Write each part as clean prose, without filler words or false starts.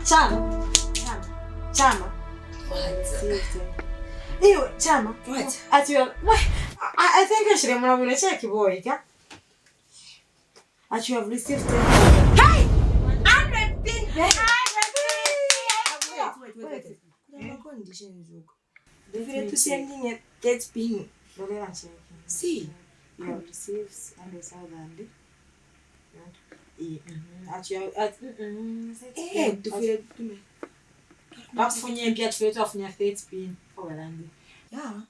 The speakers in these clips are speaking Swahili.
Chama. What? Ew, Chama. What? At your I think I should have gonna check you, boy. Yeah? At you have received 10,000. Hey! 100 pin! 100 pin! Wait. There are conditions. If you to sending a get pin. See? You have received 100,000. At your to feel to me. That's when you get fit off your face pin. Yeah.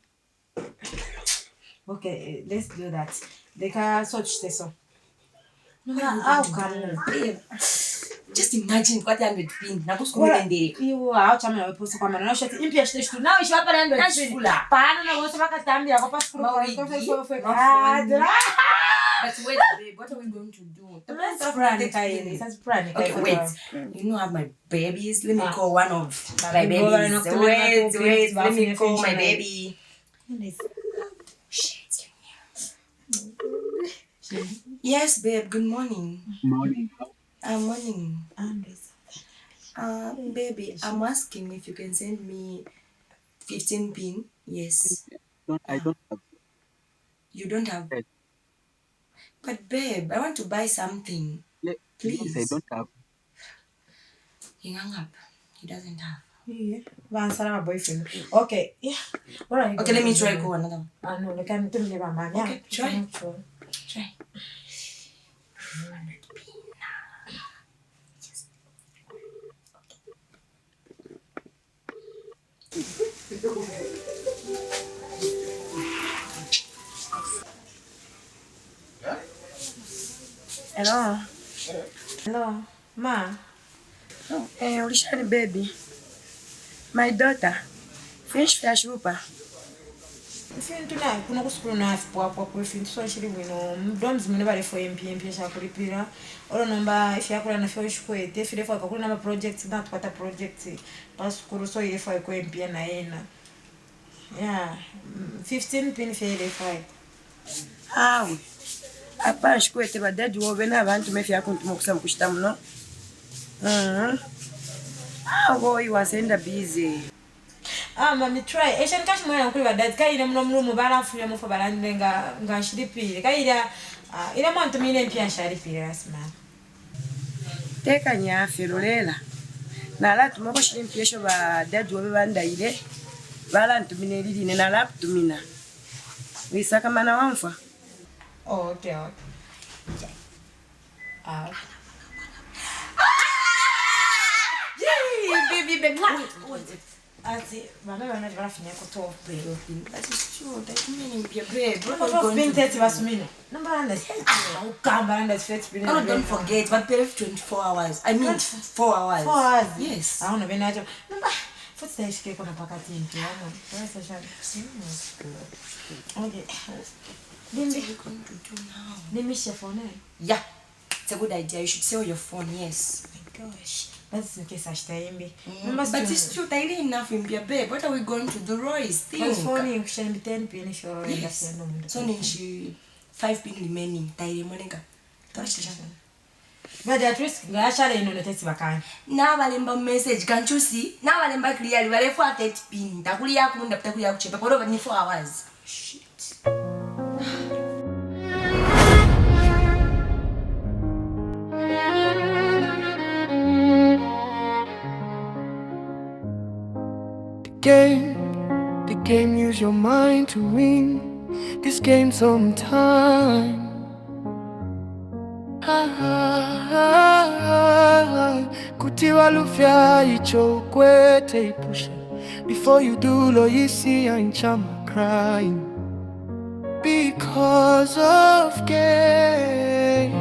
Okay, let's do that. They can search this up. How can just imagine what 100 pin. Na kusukuma ndiri. Iwo chama na post kwa maana shati impia shite now ishwa pale 100 pin. Pana na wose bakatambira kwa passport kwa But wait, babe, what are we going to do? That's pranic. Okay, wait. You know, I have my babies. Let me call one of my babies. Wait. Let me call my baby. Shit. Yes, babe. Good morning. Morning. Morning. Baby, I'm asking if you can send me 15 pin. Yes. I don't have. You don't have. Yes. But babe, I want to buy something. Please. I don't have. He hung up. He doesn't have. Yeah. Once my boyfriend. Okay. Yeah. What are you? Okay, let me try go another one. No, they can tell me about man. Yeah. Okay, try. Try. Hello, ma. Ulishani baby. My daughter. Finish flash rupa. Ifintu na kuna kusukuru na hapo ifintu so shiri bwino mdoms mune bale fo MP sha kulipira olo nomba ifi yakula na fyo shikwete file fo akakula na project na tupata project pasukuru so ile fo ko MP na yena. Yeah, 15 pin file fo. Awe. Apa shikwete badadi wobe n'abantu mefi yakuntuma kusaba kushita muno. Awo iwasenda busy. Mami try. Eshan kashi mwana kuri badadi kaira muno barafu ya mufa barande nga shiripire. Kaira ila mwantu mine mpya sharipire rasma. Teka nyafe lolela. Nala tumoko shirimpye sho badadi wobe bandaire. Bala ntumine lili na lap tumina. Wisaka mana wamfa. Oh, okay. Baby. Wait. Ati, mama wana barafanya kutoa pelo. That is true. That meaning be babe. What are you going to basumino? Number under. Ukamba under sweat bin. No, don't forget. But pay 24 hours. I mean 4 hours. 4 hours. Yes. I want to be nacho. Number. What's the issue kuna pakati nti yano? What's okay. What are you going to do now? Let me share phone. Yeah. It's a good idea. You should sell your phone. Yes. Oh my gosh. That's in case I stay in. But it's true. I didn't enough in babe. What are we going to do, Royce? Think. Phone you should be 10 pin if you're yes. So then she 5 pin remaining. Tairi moninga. But at risk, Gasha no test bakan. Now Valemba message. Can't you see? Now Valemba clearly. Vale for 8 pin. Takulia kunda takulia kuchepa. For over 4 hours. Shit. The game, use your mind to win this game sometime. Kutiwa lufya icho kwete ipusha. Before you do lo yisi anchama crying because of game.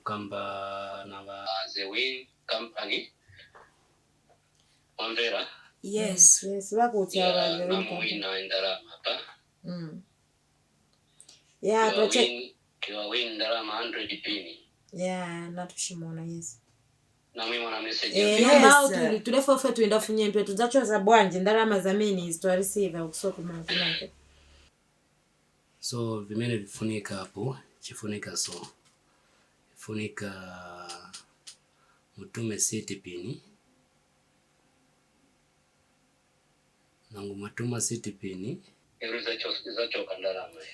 kukamba na the Win company Onvera. Yes, wakutia the Win company na ndalama hapa. Yeah, project kiwa Win ndalama 100 pini. Yeah, natushimona yes. Na mimi mwana message namba tulefofe tuenda funye mpyo tuzachoza bwanje ndalama za mini to receive ukusoko mwanake. So vimene vifunika hapo, chifunika so. Funika mutume seti pini. Nangu matuma seti pini. Zachoka ndalama ya.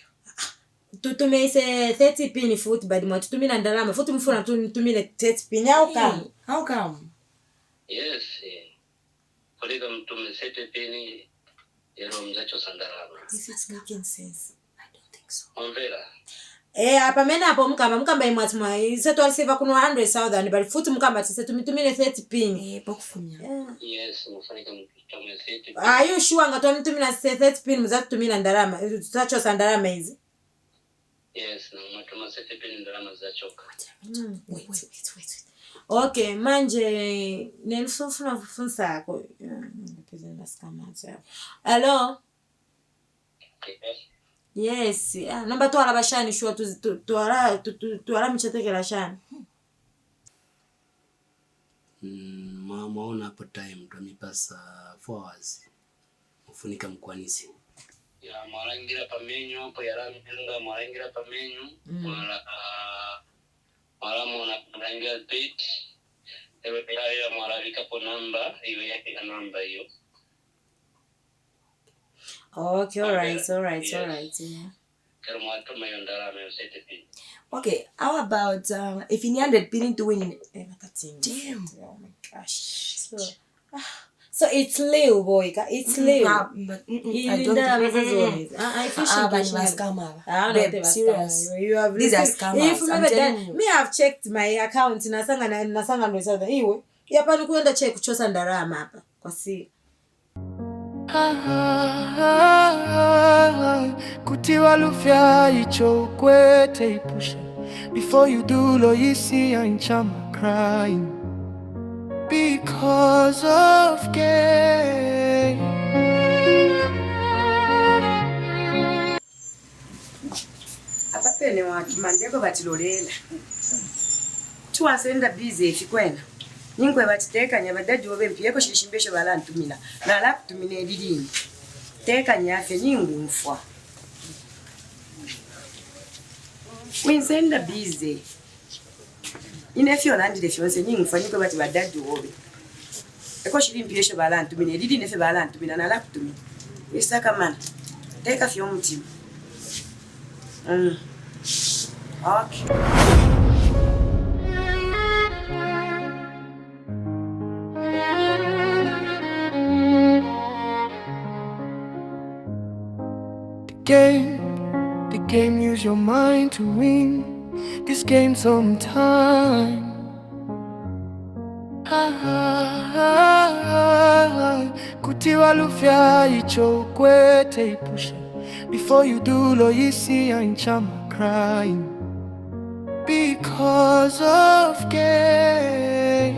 Tutume ise 30 pini foot badi mwa tutumina ndalama. Futu mfuna tutumile 30 pini. How come? Yes. Kulika mtume seti pini. Yero mzacho sandalama. Is it making sense? I don't think so. Onvera. Hapa mena hapo mkamba imwatumwa ise to receive kuno 100,000 bali futu mkamba tise tumitumile 30 pini. Pokufunya. Yes, mufanika mtume seti. Are you sure ngatoa mtumila 30 pini mzatu tumila ndalama? Tutacho sandalama hizi. Yes, na matuma seti pini ndalama zachoka. Wait. Okay, manje nelifuna kufunza yako. Ngipezela sikamaza. Hello? Yes. Namba twala bashani shwa twala michetekela shani. Maona hapo time tumipasa 4 hours. Ufunika mkwanisi. Ya marangira pamenyo hapo yarangira marangira pamenyo mara marangira pit ewe ya mararika po namba hiyo yake na namba hiyo. Okay, all right. Yeah. Okay, how about if in 100 pinning to win? Damn. Oh my gosh. So it's Leo, boy. It's Leo. But I don't think serious. You have these are scammers. Me have checked my account nasanga ndo sasa iwe. Hapa ni kuenda check kuchosa ndarama hapa kwa siri. Kutiwa lufya icho kwete ipusha. Before you do lo yisi anchama crying because of gain. Apa pene wakimandeko batilolela. Tuwasenda busy chikwena. Ningwe bachitekanya badadi obempiyeko shishimbesho balantumina. Na la kutumina elilini. Tekanya afe nyingu mfwa. Winsenda busy. Inefyo nandile fyonse nyingu mfwa ningwe bati badadi obe. Eko shilimpiyesho balantumina elilini efe balantumina na la kutumina. Isaka mana. Teka fyo mtimu. Okay. The game, use your mind to win this game sometime. Kutiwa lufya icho kwete ipusha. Before you do lo yisi anchama crying because of gain.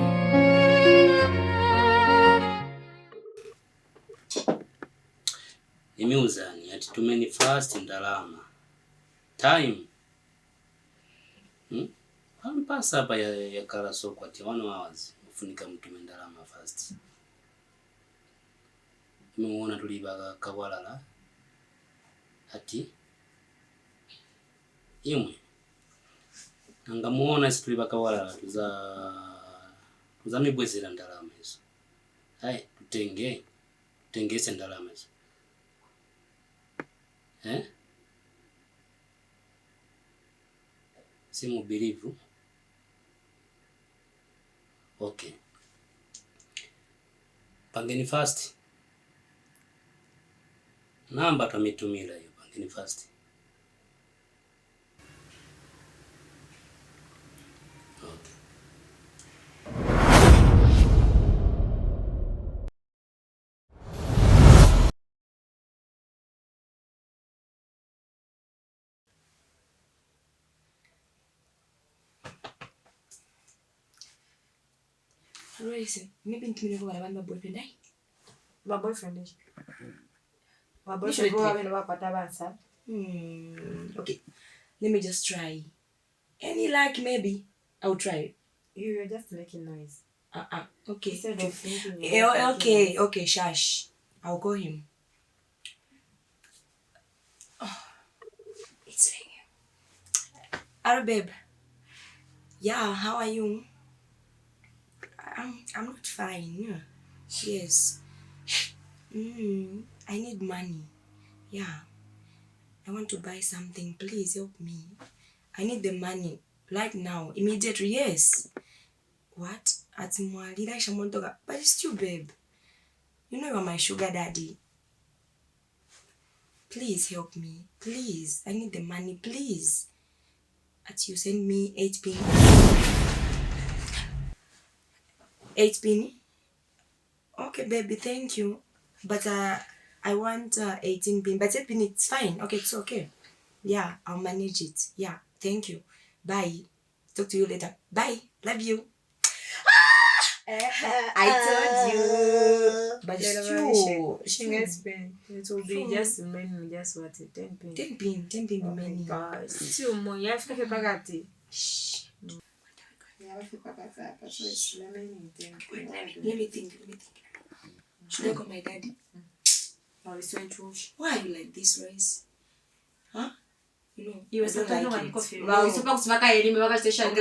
Imiuzani ati tumeni fast ndalama. Time. Hampasa hapa ya karasoko ati 1 hours. Ufunika mtume ndalama fast. Muona tulibaga kawalala. Ati imwe nangamuona isi tuliba kawalala tuza mibwezera ndalama hizo. Hai tutengese ndalama hizo. Simu believe. Okay. Pangeni fast. Namba tumitumila hiyo pangeni fast. Okay. Royce, maybe ntimine kwa my boyfriend ai. My boyfriend is. My You should boyfriend go have Okay. Let me just try. Any luck maybe? I'll try. You're just making noise. Okay. Instead of thinking you're just making noise. Okay, shush. I'll call him. Oh, it's ringing. Hello, babe. Yeah, how are you? I'm not fine. Yes. I need money. Yeah. I want to buy something. Please help me. I need the money right now, immediately. Yes. What? At Mwalida Shamontoga. But it's still, babe. You know you're my sugar daddy. Please help me. Please. I need the money. Please. At you send me 8 pin. 8 pin? Okay, baby. Thank you. But I want 18 pin. But 8 pin, it's fine. Okay, it's okay. Yeah, I'll manage it. Yeah. Thank you. Bye. Talk to you later. Bye. Love you. I told you. But it's true. It will be just remaining just what 10 pin. 10 pin. 10 pin remaining. Oh my gosh. Still more. You have to get back. Shh. Yeah, I feel back. So it's remaining 10 pin. Let me think. Should I call my daddy? Oh, it's so true. Why are you like this, Royce? Huh? You know, you don't like it. Wow. Okay,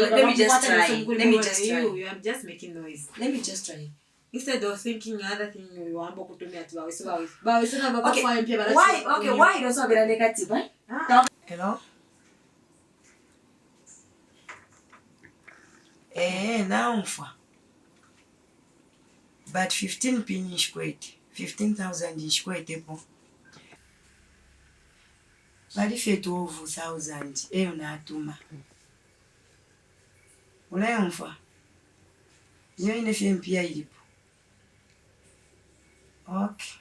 let me just try. You are just making noise. Let me just try. Instead of thinking other thing you want to do me Why? Okay, why you don't have a negative, right? Hello? Now but 15 pin is quite. 15,000 is quite a po. But if it over 1,000, not too much. Unaemfa? You're in a FMPI. Okay.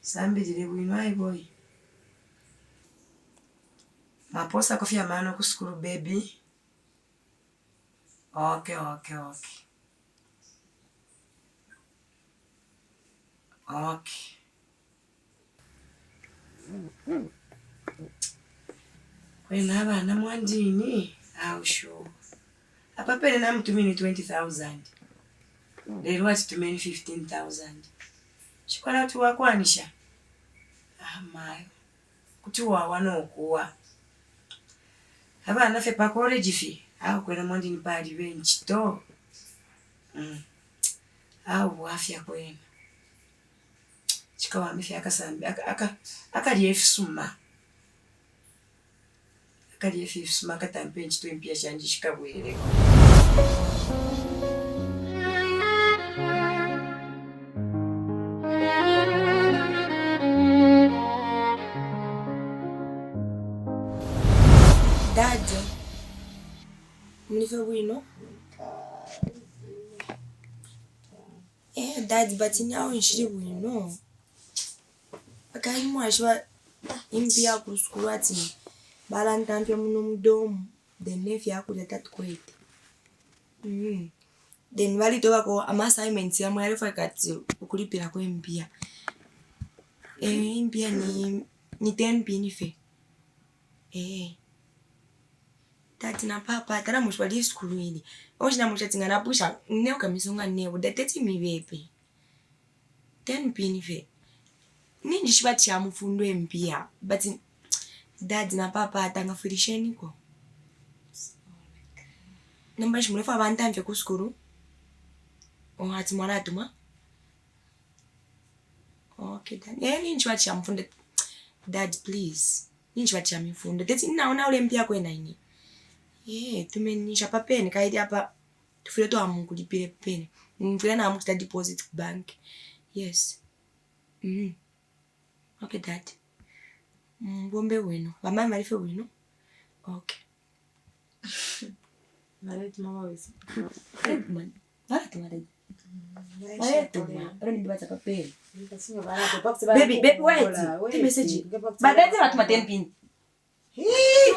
Somebody will know, boy. My post a coffee a man to school, baby. Okay. When I'm wondering, how sure. A papa and I'm to me 20,000. They want to me 15,000. She called out to work one isha. My. Kutua wano kuwa. Haba anafe pa college fee. Au kwena mwandi ni padi bench to. Au afya kwena. Chikawa mifi akasambi akali efisuma. Akali efisuma katampe nchito impia shanji shikabwele. Dad, mnife wino? Dad, but now nshiri wino. Akai mwashwa impia kuskuwati. Balantampia mdomu. Then nefi yakuja tatu kwete. Then wali toba ko ama assignments ya mwarifa kati ukulipira kwa impia. Impia ni 10 pinife. Tati na papa tara mushwali school hili. Oshina mushatinga na pusha neo kamisonga neo dateti mibepe. 10 pinife. Ninji shibati ya mfundo mpia. But dad na papa atanga fulisheni ko. Namba shimulefa banta mfe ku school. Hati mwana atuma. Okay dad. Ninji bati ya mfundo. Dad please. Ninji bati ya mfundo. Teti naona ule mpia kwenda ini. Tumenisha pa peni kaidi hapa tufile to amukulipire peni. Mfile na amukuta deposit bank. Yes. Okay dad. Bombe wino. Mama marife wino. Okay. Marriage mama wisi. Man. Marriage marriage. Roni bibata pa peni. Baby wait. The message. Badate watuma 10 pin.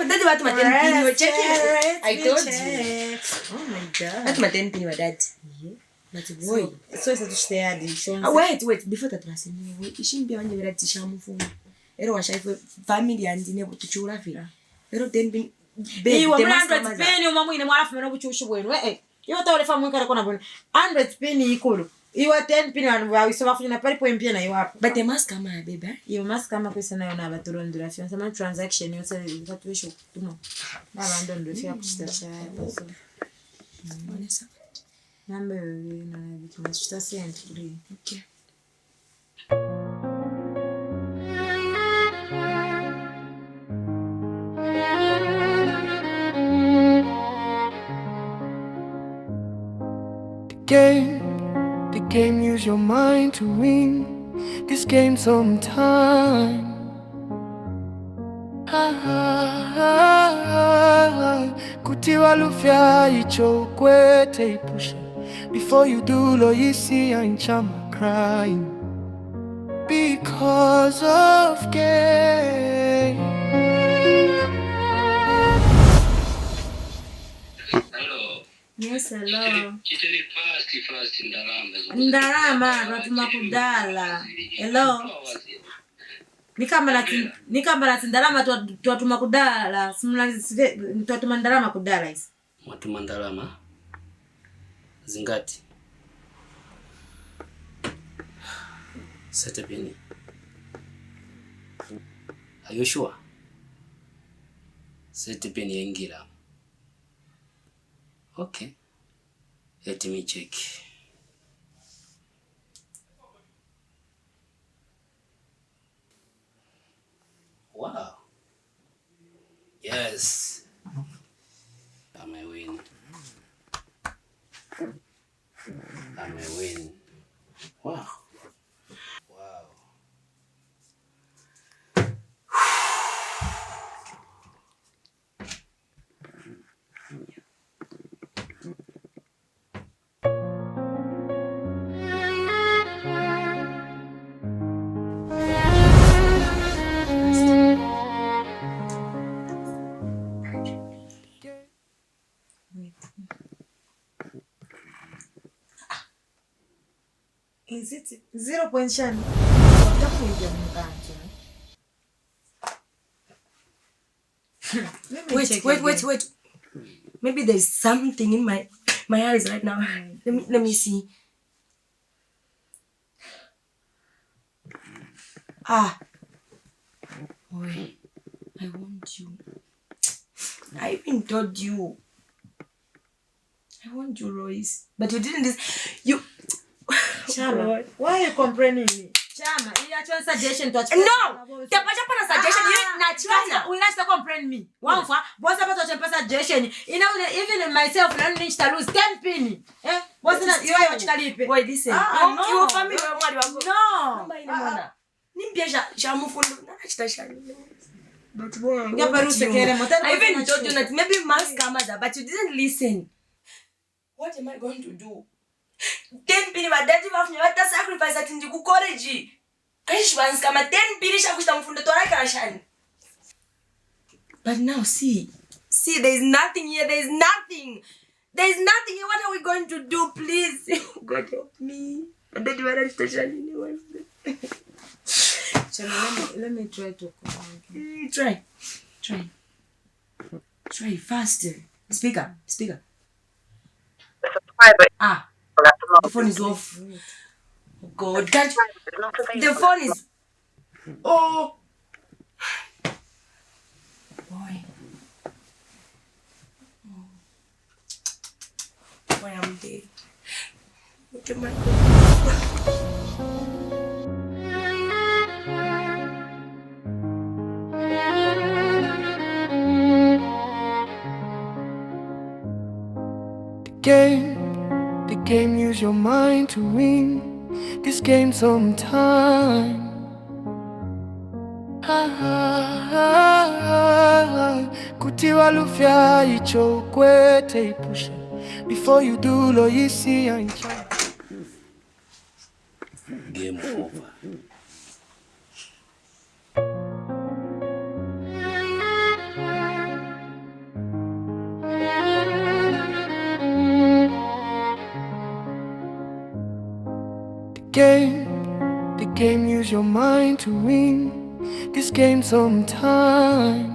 Daddy watu ma 10 pini we check it. I told you. Oh my god. Watu ma 10 pini wa daddy. But boy, so it's to stay at the wait before that last we ishimbia wanje vera tishamu fumu. Ero washaifu family andine butuchura fira. Ero 10 pini baby wa 100 peni umamwine mwalafu meno buchushu bwenu iyo tawale famu ikara kona bwenu 100 peni ikulu iwa 10 peni wa wisoba funyina pali po mpia na iwapo but the mask kama ya bebe iyo mask kama kwese nayo na baturondura fiona sama transaction yose ikatuwesho kutuma baba ndo ndo fia kuchitasha paso bonesa nambe na bitu mashita sent kuri okay. The game, use your mind to win this game sometime. Kutiwa lufya icho kwete ipusha. Before you do lo yisi ainchama crying because of game. Yes, hello. Kitele fast Ndarama natuma kudala. Hello. Nikamba ndarama twatuma kudala. Simula twatuma ndarama kudala hizi. Mwatuma ndarama zingati. Sete pini. Are you sure? Sete pini yengira. Okay. Let me check. Wow. Yes. I may win. Wow. Wow. Is it 0 point shan? Wait. Maybe there's something in my eyes right now. Let me see. Boy, I want you. I even told you. I want you, Royce. But you didn't you Chama, why are you complaining me? Chama, you actually suggestion to no! The suggestion you not we like to complain me. One for what's about to suggestion? You know, even myself, I need to lose 10 penny. What's that? You are watching. Boy, listen. You family no. Nimpia shamufundu na chitashani. But boy, I even told you that maybe mask kamaza, but you didn't listen. What am I going to do? 10 pini madadi wafanya wata sacrifice ati ndi ku college. Kaishi bansi kama 10 pini shakushita mfundo tora karashani. But now see there is nothing here. There is nothing here. What are we going to do? Please, God help me. Madadi wala stashani ni wewe. Let me try to Try faster. Speaker. The phone is off. Oh God, can't you? The phone is. Oh. Boy. Boy, I'm dead. Look at my The game, use your mind to win this game sometime. Kutiwa lufya icho kwete ipusha. Before you do lo yisi aincha. Game over. The game use your mind to win this game sometime.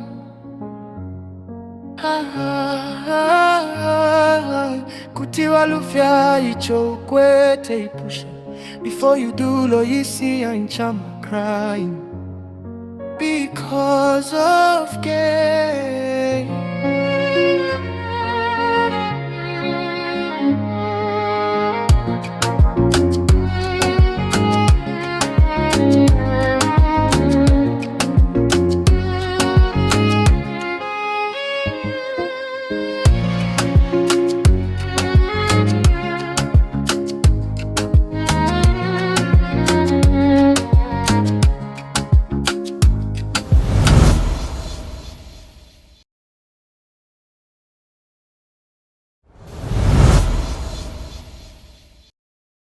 Kutiwa lufya icho kwete ipusha. Before you do lo yisi anchama crying because of game.